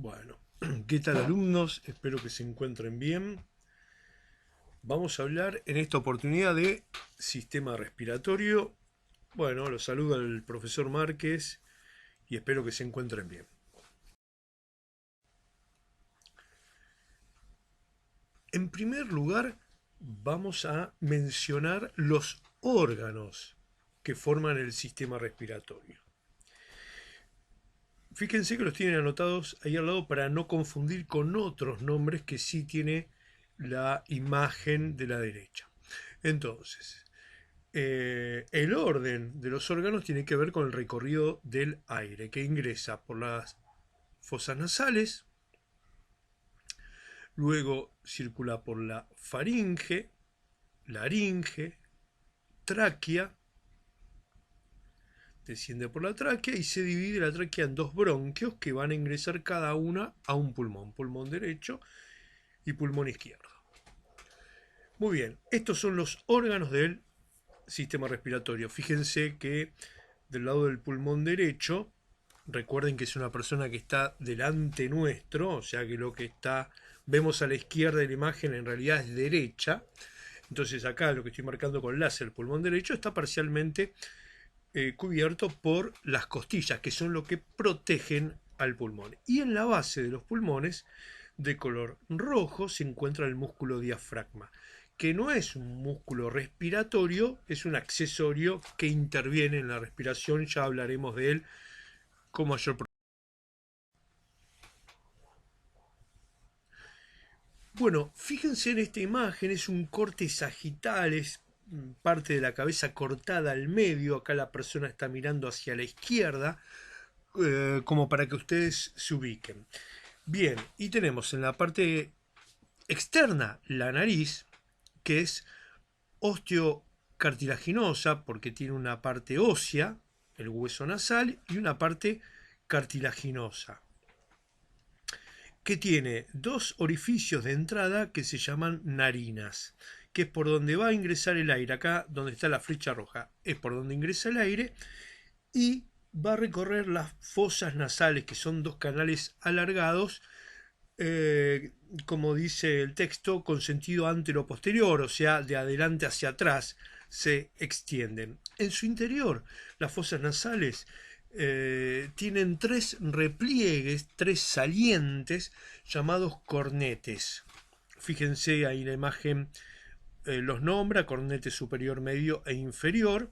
Bueno, ¿qué tal alumnos? Espero que se encuentren bien. Vamos a hablar en esta oportunidad de sistema respiratorio. Bueno, los saluda el profesor Márquez y espero que se encuentren bien. En primer lugar, vamos a mencionar los órganos que forman el sistema respiratorio. Fíjense que los tienen anotados ahí al lado para no confundir con otros nombres que sí tiene la imagen de la derecha. Entonces, el orden de los órganos tiene que ver con el recorrido del aire que ingresa por las fosas nasales, luego circula por la faringe, laringe, tráquea, desciende por la tráquea y se divide la tráquea en dos bronquios que van a ingresar cada una a un pulmón, pulmón derecho y pulmón izquierdo. Muy bien, estos son los órganos del sistema respiratorio. Fíjense que del lado del pulmón derecho, recuerden que es una persona que está delante nuestro, o sea que lo que vemos a la izquierda de la imagen en realidad es derecha. Entonces acá lo que estoy marcando con láser, el pulmón derecho, está parcialmente cubierto por las costillas, que son lo que protegen al pulmón. Y en la base de los pulmones, de color rojo, se encuentra el músculo diafragma, que no es un músculo respiratorio, es un accesorio que interviene en la respiración. Ya hablaremos de él con mayor profundidad. Bueno, fíjense en esta imagen, es un corte sagital, es parte de la cabeza cortada al medio. Acá la persona está mirando hacia la izquierda, como para que ustedes se ubiquen. Bien, y tenemos en la parte externa la nariz, que es osteocartilaginosa, porque tiene una parte ósea, el hueso nasal, y una parte cartilaginosa, que tiene dos orificios de entrada que se llaman narinas, que es por donde va a ingresar el aire. Acá donde está la flecha roja es por donde ingresa el aire, y va a recorrer las fosas nasales, que son dos canales alargados, como dice el texto, con sentido antero-posterior, o sea, de adelante hacia atrás se extienden. En su interior, las fosas nasales tienen tres repliegues, tres salientes llamados cornetes. Fíjense ahí la imagen, los nombra: cornete superior, medio e inferior,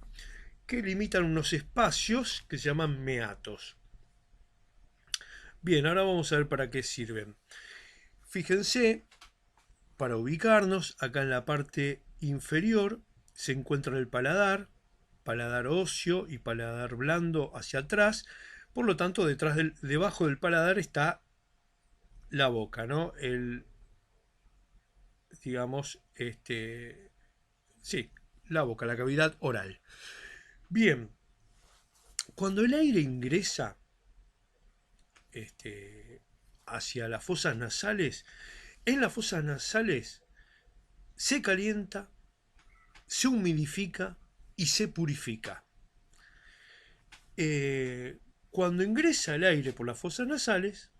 que limitan unos espacios que se llaman meatos. Bien, ahora vamos a ver para qué sirven. Fíjense, para ubicarnos, acá en la parte inferior se encuentra el paladar, paladar óseo y paladar blando hacia atrás. Por lo tanto, debajo del paladar está la boca, ¿no? Digamos, sí, la boca, la cavidad oral. Bien, cuando el aire ingresa hacia las fosas nasales, en las fosas nasales se calienta, se humidifica y se purifica. Cuando ingresa el aire por las fosas nasales,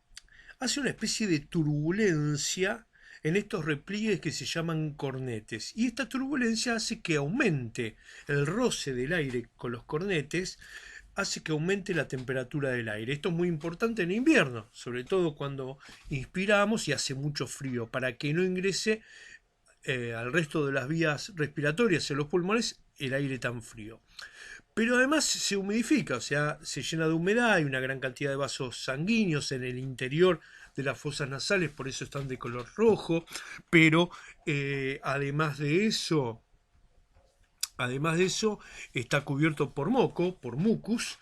hace una especie de turbulencia en estos repliegues que se llaman cornetes. Y esta turbulencia hace que aumente el roce del aire con los cornetes, hace que aumente la temperatura del aire. Esto es muy importante en invierno, sobre todo cuando inspiramos y hace mucho frío, para que no ingrese al resto de las vías respiratorias en los pulmones el aire tan frío. Pero además se humidifica, o sea, se llena de humedad, hay una gran cantidad de vasos sanguíneos en el interior de las fosas nasales, por eso están de color rojo. Pero además de eso, está cubierto por moco, por mucus,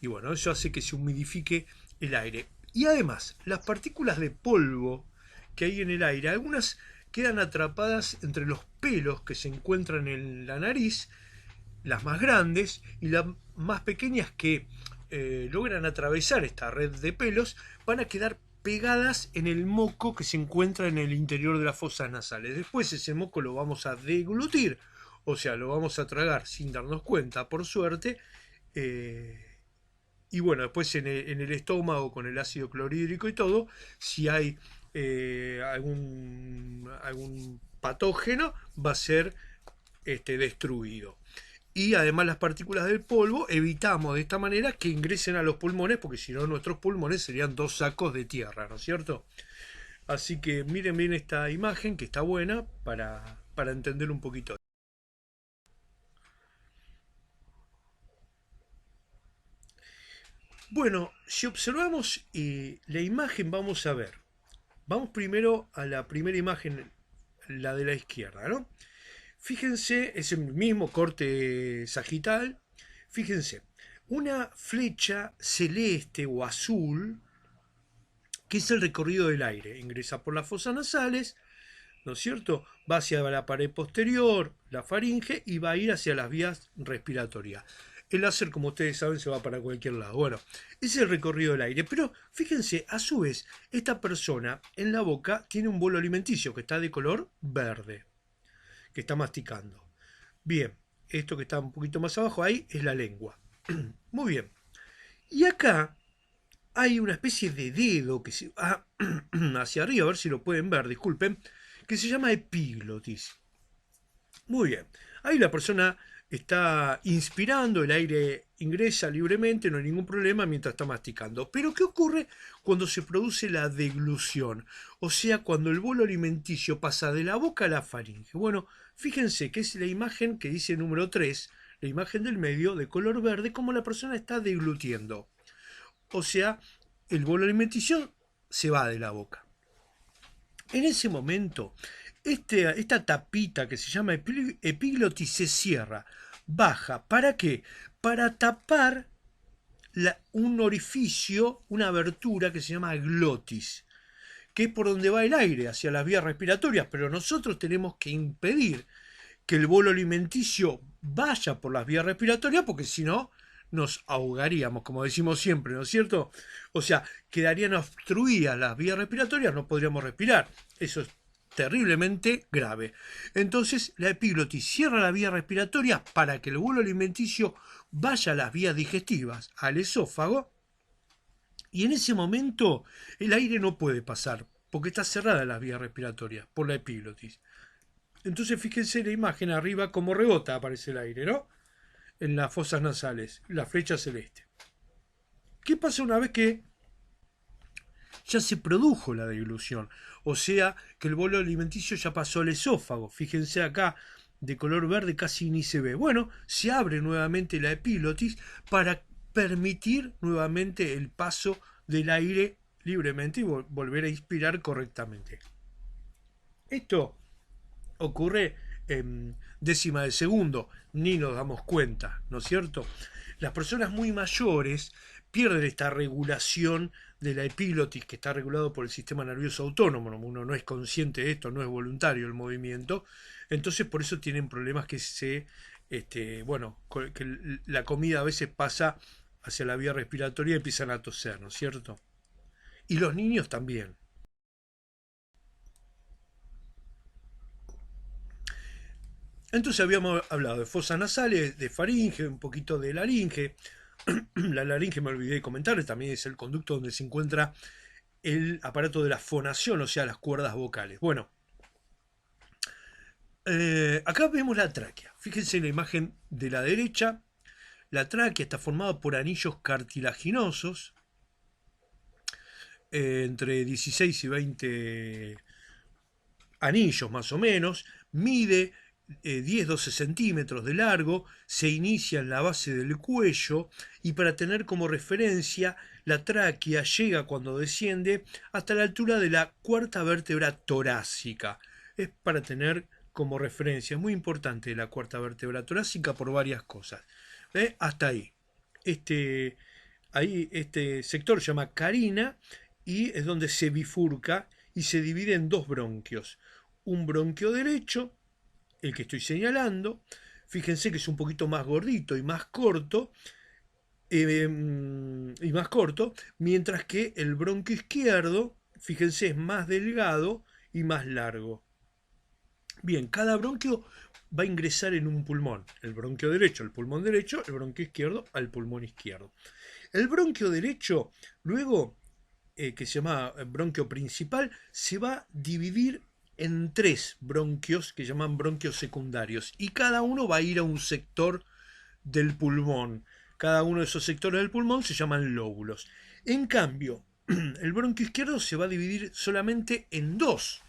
y bueno, eso hace que se humidifique el aire. Y además, las partículas de polvo que hay en el aire, algunas quedan atrapadas entre los pelos que se encuentran en la nariz, las más grandes, y las más pequeñas que logran atravesar esta red de pelos van a quedar pegadas en el moco que se encuentra en el interior de las fosas nasales. Después ese moco lo vamos a deglutir, o sea, lo vamos a tragar sin darnos cuenta, por suerte, Y bueno, después en el estómago con el ácido clorhídrico y todo, si hay algún patógeno, va a ser destruido. Y además las partículas del polvo evitamos de esta manera que ingresen a los pulmones, porque si no nuestros pulmones serían dos sacos de tierra, ¿no es cierto? Así que miren bien esta imagen que está buena para entender un poquito. Bueno, si observamos la imagen vamos a ver. Vamos primero a la primera imagen, la de la izquierda, ¿no? Fíjense, es el mismo corte sagital. Fíjense, una flecha celeste o azul, que es el recorrido del aire. Ingresa por las fosas nasales, ¿no es cierto? Va hacia la pared posterior, la faringe, y va a ir hacia las vías respiratorias. El láser, como ustedes saben, se va para cualquier lado. Bueno, ese es el recorrido del aire. Pero fíjense, a su vez, esta persona en la boca tiene un bolo alimenticio que está de color verde, que está masticando. Bien, esto que está un poquito más abajo ahí es la lengua. Muy bien. Y acá hay una especie de dedo que se va hacia arriba, a ver si lo pueden ver, disculpen, que se llama epiglotis. Muy bien. Ahí la persona está inspirando, el aire ingresa libremente, no hay ningún problema mientras está masticando. Pero ¿qué ocurre cuando se produce la deglución? O sea, cuando el bolo alimenticio pasa de la boca a la faringe. Bueno, fíjense que es la imagen que dice número 3, la imagen del medio de color verde, como la persona está deglutiendo. O sea, el bolo alimenticio se va de la boca. En ese momento, esta tapita que se llama epiglotis se cierra, baja. ¿Para qué? Para tapar un orificio, una abertura que se llama glotis, que es por donde va el aire, hacia las vías respiratorias, pero nosotros tenemos que impedir que el bolo alimenticio vaya por las vías respiratorias, porque si no, nos ahogaríamos, como decimos siempre, ¿no es cierto? O sea, quedarían obstruidas las vías respiratorias, no podríamos respirar. Eso es terriblemente grave. Entonces, la epiglotis cierra la vía respiratoria para que el bolo alimenticio vaya a las vías digestivas, al esófago, y en ese momento el aire no puede pasar, porque está cerrada las vías respiratorias por la epiglotis. Entonces, fíjense la imagen arriba como rebota aparece el aire, ¿no? En las fosas nasales, la flecha celeste. ¿Qué pasa una vez que ya se produjo la deglución? O sea, que el bolo alimenticio ya pasó al esófago. Fíjense acá, de color verde casi ni se ve. Bueno, se abre nuevamente la epiglotis para permitir nuevamente el paso del aire libremente y volver a inspirar correctamente. Esto ocurre en décima de segundo, ni nos damos cuenta, ¿no es cierto? Las personas muy mayores pierden esta regulación de la epiglotis, que está regulado por el sistema nervioso autónomo. Uno no es consciente de esto, no es voluntario el movimiento, entonces por eso tienen problemas que que la comida a veces pasa hacia la vía respiratoria y empiezan a toser, ¿no es cierto? Y los niños también. Entonces habíamos hablado de fosas nasales, de faringe, un poquito de laringe. La laringe me olvidé de comentar, también es el conducto donde se encuentra el aparato de la fonación, o sea, las cuerdas vocales. Bueno, acá vemos la tráquea. Fíjense en la imagen de la derecha. La tráquea está formada por anillos cartilaginosos, entre 16 y 20 anillos más o menos. Mide 10-12 centímetros de largo, se inicia en la base del cuello y para tener como referencia la tráquea llega cuando desciende hasta la altura de la cuarta vértebra torácica. Es para tener como referencia, es muy importante la cuarta vértebra torácica por varias cosas. Hasta ahí. Este sector se llama carina y es donde se bifurca y se divide en dos bronquios. Un bronquio derecho, el que estoy señalando, fíjense que es un poquito más gordito y más corto, mientras que el bronquio izquierdo, fíjense, es más delgado y más largo. Bien, cada bronquio va a ingresar en un pulmón. El bronquio derecho al pulmón derecho, el bronquio izquierdo al pulmón izquierdo. El bronquio derecho, luego, que se llama bronquio principal, se va a dividir en 3 bronquios que llaman bronquios secundarios. Y cada uno va a ir a un sector del pulmón. Cada uno de esos sectores del pulmón se llaman lóbulos. En cambio, el bronquio izquierdo se va a dividir solamente en 2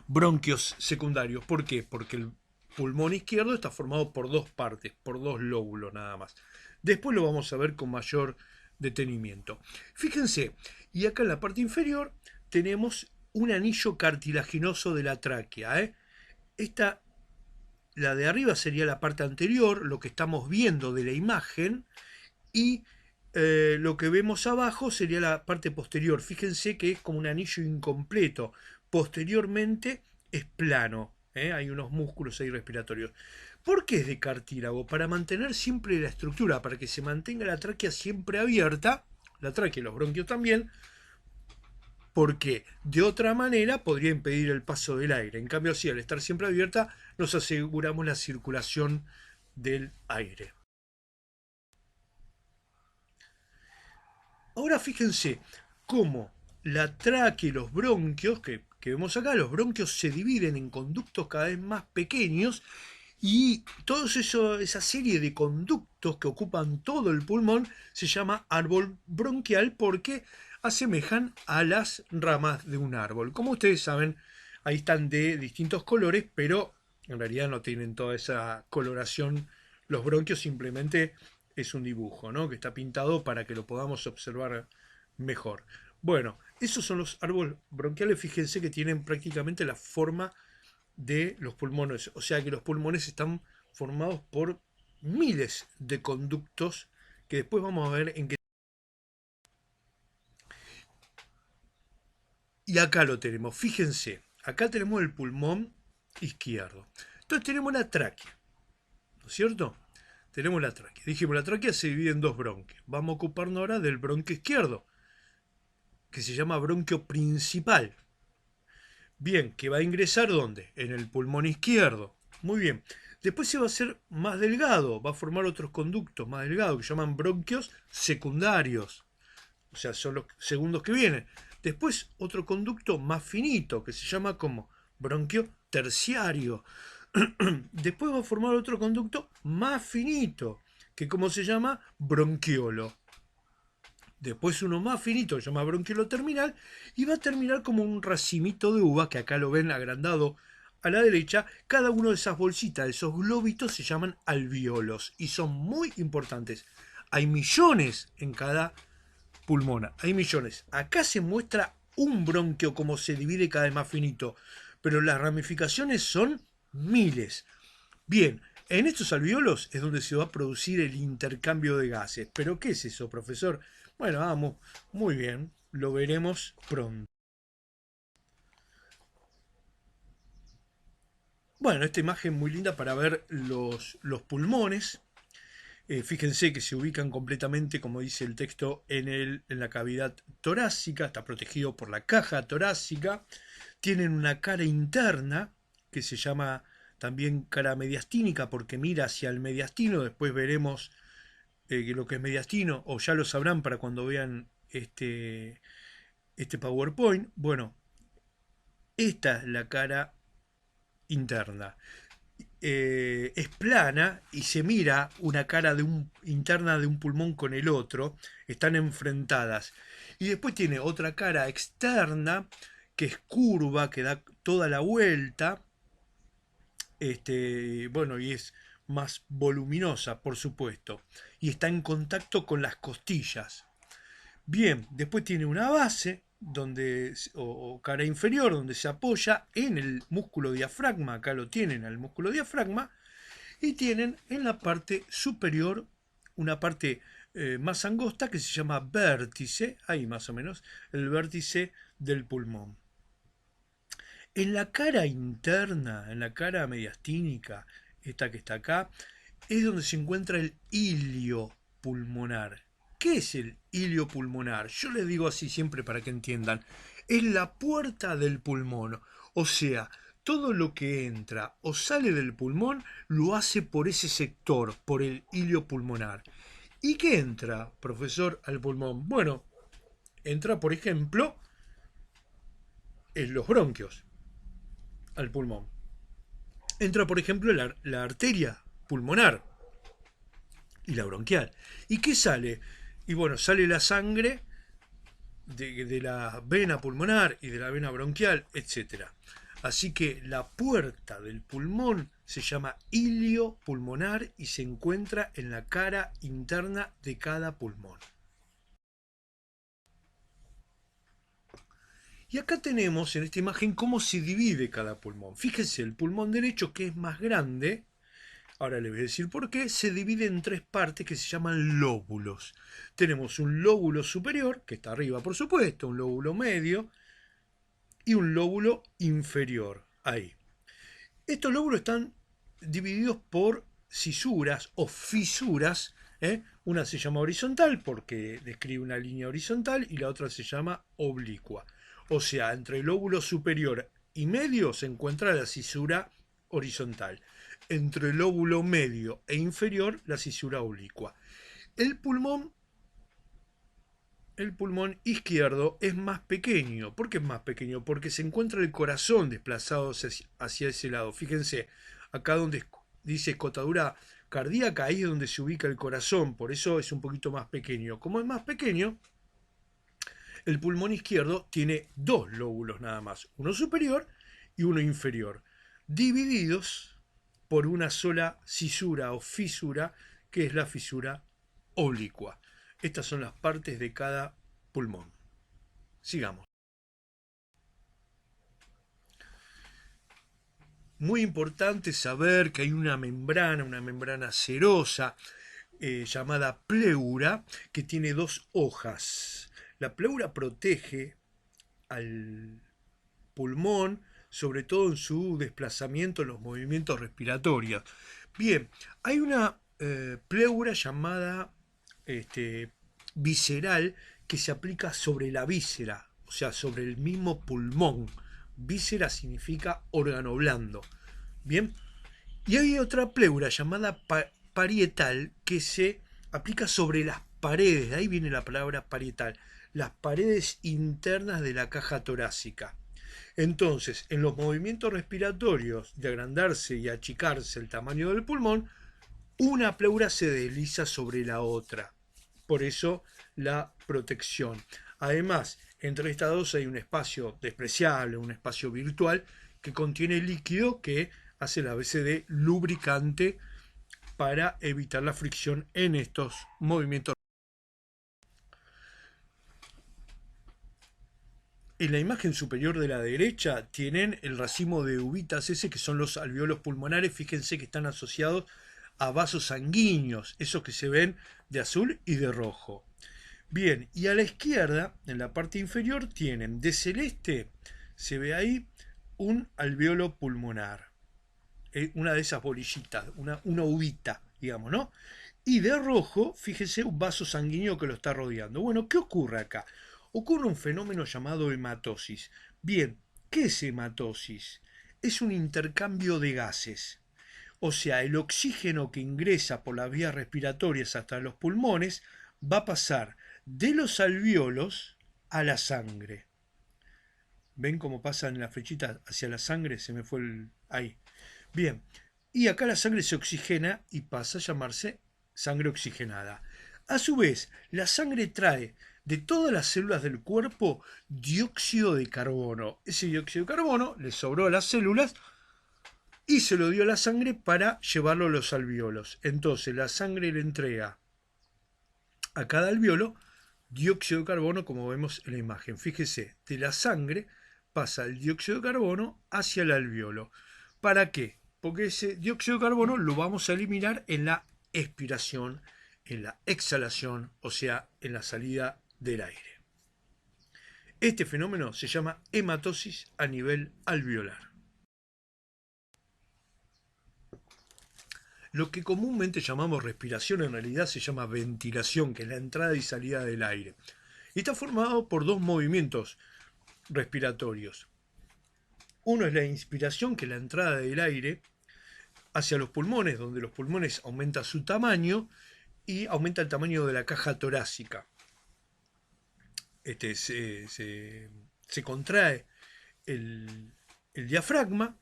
bronquios secundarios. ¿Por qué? Porque el pulmón izquierdo está formado por 2 partes, por 2 lóbulos nada más. Después lo vamos a ver con mayor detenimiento. Fíjense, y acá en la parte inferior tenemos un anillo cartilaginoso de la tráquea. La de arriba sería la parte anterior, lo que estamos viendo de la imagen, y lo que vemos abajo sería la parte posterior. Fíjense que es como un anillo incompleto. Posteriormente es plano. Hay unos músculos ahí respiratorios. ¿Por qué es de cartílago? Para mantener siempre la estructura, para que se mantenga la tráquea siempre abierta, la tráquea y los bronquios también, porque de otra manera podría impedir el paso del aire. En cambio, así, al estar siempre abierta, nos aseguramos la circulación del aire. Ahora fíjense cómo la tráquea y los bronquios, que vemos acá, los bronquios se dividen en conductos cada vez más pequeños, y toda esa serie de conductos que ocupan todo el pulmón se llama árbol bronquial porque asemejan a las ramas de un árbol. Como ustedes saben, ahí están de distintos colores, pero en realidad no tienen toda esa coloración. Los bronquios simplemente es un dibujo, ¿no?, que está pintado para que lo podamos observar mejor. Bueno, esos son los árboles bronquiales. Fíjense que tienen prácticamente la forma de los pulmones, o sea que los pulmones están formados por miles de conductos que después vamos a ver en qué. Y acá lo tenemos, fíjense, acá tenemos el pulmón izquierdo. Entonces tenemos la tráquea, ¿no es cierto? Tenemos la tráquea. Dijimos, la tráquea se divide en 2 bronquios. Vamos a ocuparnos ahora del bronquio izquierdo, que se llama bronquio principal. Bien, que va a ingresar ¿dónde? En el pulmón izquierdo. Muy bien. Después se va a hacer más delgado, va a formar otros conductos más delgados que se llaman bronquios secundarios. O sea, son los segundos que vienen. Después otro conducto más finito que se llama como bronquio terciario. Después va a formar otro conducto más finito que como se llama bronquiolo. Después uno más finito que se llama bronquiolo terminal y va a terminar como un racimito de uva, que acá lo ven agrandado a la derecha. Cada una de esas bolsitas, de esos globitos, se llaman alvéolos y son muy importantes. Hay millones en cada pulmón, hay millones. Acá se muestra un bronquio como se divide cada vez más finito, pero las ramificaciones son miles. Bien, en estos alvéolos es donde se va a producir el intercambio de gases. ¿Pero qué es eso, profesor? Bueno, vamos, muy bien, lo veremos pronto. Bueno, esta imagen muy linda para ver los pulmones. Fíjense que se ubican completamente, como dice el texto, en la cavidad torácica, está protegido por la caja torácica. Tienen una cara interna que se llama también cara mediastínica porque mira hacia el mediastino. Después veremos lo que es mediastino, o ya lo sabrán para cuando vean este PowerPoint. Bueno, esta es la cara interna. Es plana y se mira una cara interna de un pulmón con el otro, están enfrentadas. Y después tiene otra cara externa que es curva, que da toda la vuelta, bueno, y es más voluminosa, por supuesto, y está en contacto con las costillas. Bien, después tiene una base o cara inferior donde se apoya en el músculo diafragma, acá lo tienen al músculo diafragma, y tienen en la parte superior una parte más angosta que se llama vértice, ahí más o menos, el vértice del pulmón. En la cara interna, en la cara mediastínica, esta que está acá, es donde se encuentra el hilio pulmonar. ¿Qué es el hilio pulmonar? Yo les digo así siempre para que entiendan. Es la puerta del pulmón. O sea, todo lo que entra o sale del pulmón lo hace por ese sector, por el hilio pulmonar. ¿Y qué entra, profesor, al pulmón? Bueno, entra, por ejemplo, en los bronquios al pulmón. Entra, por ejemplo, la arteria pulmonar y la bronquial. ¿Y qué sale? Y bueno, sale la sangre de la vena pulmonar y de la vena bronquial, etcétera. Así que la puerta del pulmón se llama hilio pulmonar y se encuentra en la cara interna de cada pulmón. Y acá tenemos en esta imagen cómo se divide cada pulmón. Fíjense, el pulmón derecho, que es más grande, ahora le voy a decir por qué, se divide en tres partes que se llaman lóbulos. Tenemos un lóbulo superior, que está arriba por supuesto, un lóbulo medio y un lóbulo inferior, ahí. Estos lóbulos están divididos por cisuras o fisuras. Una se llama horizontal porque describe una línea horizontal y la otra se llama oblicua. O sea, entre el lóbulo superior y medio se encuentra la cisura horizontal. Entre el lóbulo medio e inferior, la cisura oblicua. El pulmón izquierdo es más pequeño. ¿Por qué es más pequeño? Porque se encuentra el corazón desplazado hacia ese lado. Fíjense, acá donde dice escotadura cardíaca, ahí es donde se ubica el corazón, por eso es un poquito más pequeño. Como es más pequeño, el pulmón izquierdo tiene dos lóbulos nada más, uno superior y uno inferior, divididos por una sola cisura o fisura, que es la fisura oblicua. Estas son las partes de cada pulmón. Sigamos. Muy importante saber que hay una membrana serosa, llamada pleura, que tiene dos hojas. La pleura protege al pulmón, sobre todo en su desplazamiento en los movimientos respiratorios. Bien, hay una pleura llamada visceral que se aplica sobre la víscera, o sea, sobre el mismo pulmón. Víscera significa órgano blando. Bien, y hay otra pleura llamada parietal que se aplica sobre las paredes, de ahí viene la palabra parietal, las paredes internas de la caja torácica. Entonces, en los movimientos respiratorios de agrandarse y achicarse el tamaño del pulmón, una pleura se desliza sobre la otra. Por eso la protección. Además, entre estas dos hay un espacio despreciable, un espacio virtual que contiene líquido que hace la veces de lubricante para evitar la fricción en estos movimientos. En la imagen superior de la derecha tienen el racimo de uvitas ese que son los alveolos pulmonares. Fíjense que están asociados a vasos sanguíneos, esos que se ven de azul y de rojo. Bien, y a la izquierda, en la parte inferior, tienen de celeste, se ve ahí, un alveolo pulmonar. Una de esas bolillitas, una uvita, digamos, ¿no? Y de rojo, fíjese, un vaso sanguíneo que lo está rodeando. Bueno, ¿qué ocurre acá? Ocurre un fenómeno llamado hematosis. Bien, ¿qué es hematosis? Es un intercambio de gases. O sea, el oxígeno que ingresa por las vías respiratorias hasta los pulmones va a pasar de los alvéolos a la sangre. ¿Ven cómo pasan las flechitas hacia la sangre? Se me fue ahí. Bien, y acá la sangre se oxigena y pasa a llamarse sangre oxigenada. A su vez, la sangre trae de todas las células del cuerpo dióxido de carbono. Ese dióxido de carbono le sobró a las células y se lo dio a la sangre para llevarlo a los alvéolos. Entonces la sangre le entrega a cada alvéolo dióxido de carbono, como vemos en la imagen. Fíjese, de la sangre pasa el dióxido de carbono hacia el alvéolo. ¿Para qué? Porque ese dióxido de carbono lo vamos a eliminar en la expiración, en la exhalación, o sea, en la salida del aire. Este fenómeno se llama hematosis a nivel alveolar. Lo que comúnmente llamamos respiración en realidad se llama ventilación, que es la entrada y salida del aire. Y está formado por dos movimientos respiratorios. Uno es la inspiración, que es la entrada del aire hacia los pulmones, donde los pulmones aumenta su tamaño y aumenta el tamaño de la caja torácica. Se contrae el diafragma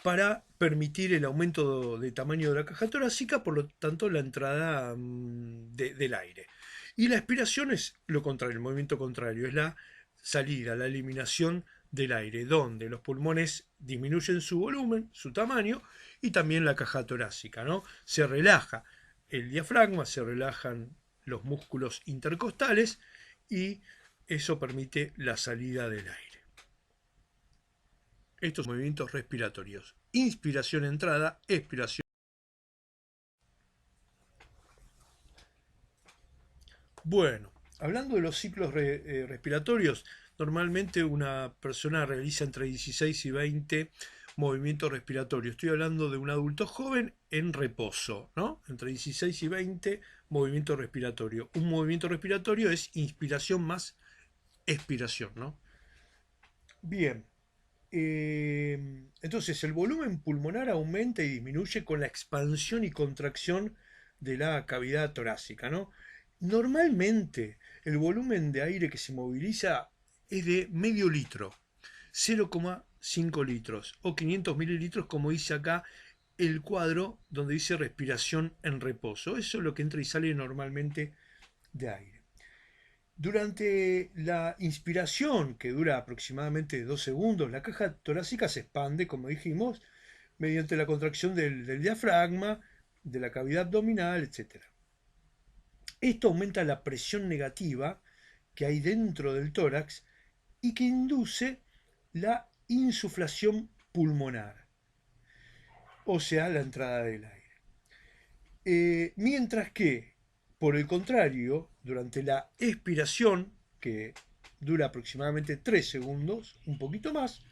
para permitir el aumento de tamaño de la caja torácica, por lo tanto la entrada del aire. Y la expiración es lo contrario, el movimiento contrario, es la salida, la eliminación del aire, donde los pulmones disminuyen su volumen, su tamaño, y también la caja torácica, ¿no? Se relaja el diafragma, se relajan los músculos intercostales y eso permite la salida del aire. Estos movimientos respiratorios: inspiración, entrada, expiración. Bueno, hablando de los ciclos respiratorios, normalmente una persona realiza entre 16 y 20 movimientos respiratorios. Estoy hablando de un adulto joven en reposo, ¿no? Entre 16 y 20 movimientos respiratorios. Un movimiento respiratorio es inspiración más expiración, ¿no? Bien. Entonces el volumen pulmonar aumenta y disminuye con la expansión y contracción de la cavidad torácica, ¿no? Normalmente el volumen de aire que se moviliza es de medio litro, 0,5 litros o 500 mililitros, como dice acá el cuadro donde dice respiración en reposo. Eso es lo que entra y sale normalmente de aire. Durante la inspiración, que dura aproximadamente 2 segundos, la caja torácica se expande, como dijimos, mediante la contracción del diafragma, de la cavidad abdominal, etc. Esto aumenta la presión negativa que hay dentro del tórax y que induce la insuflación pulmonar, o sea, la entrada del aire. Mientras que, por el contrario, durante la expiración, que dura aproximadamente 3 segundos, un poquito más,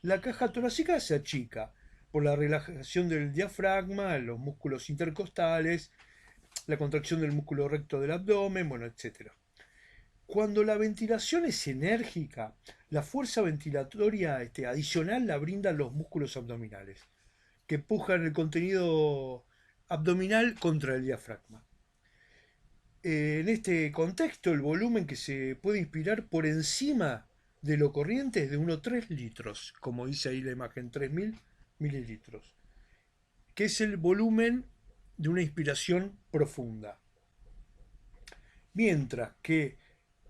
la caja torácica se achica por la relajación del diafragma, los músculos intercostales, la contracción del músculo recto del abdomen, bueno, etc. Cuando la ventilación es enérgica, la fuerza ventilatoria adicional la brindan los músculos abdominales, que empujan el contenido abdominal contra el diafragma. En este contexto, el volumen que se puede inspirar por encima de lo corriente es de unos 3 litros, como dice ahí la imagen, 3000 mililitros, que es el volumen de una inspiración profunda. Mientras que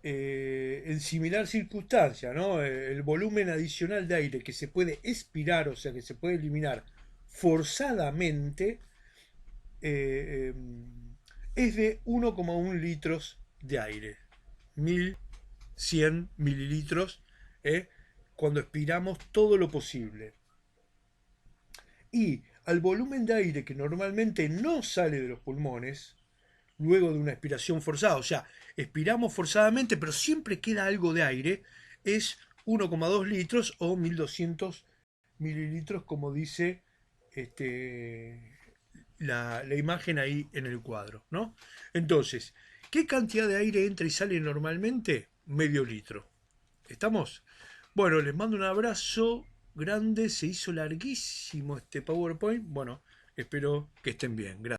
en similar circunstancia, ¿no? El volumen adicional de aire que se puede expirar, o sea, que se puede eliminar forzadamente, eh, es de 1,1 litros de aire, 1100 mililitros, cuando expiramos todo lo posible. Y al volumen de aire que normalmente no sale de los pulmones, luego de una expiración forzada, o sea, expiramos forzadamente, pero siempre queda algo de aire, es 1,2 litros o 1200 mililitros, como dice la imagen ahí en el cuadro, ¿no? Entonces, ¿qué cantidad de aire entra y sale normalmente? Medio litro. ¿Estamos? Bueno, les mando un abrazo grande. Se hizo larguísimo este PowerPoint. Bueno, espero que estén bien. Gracias.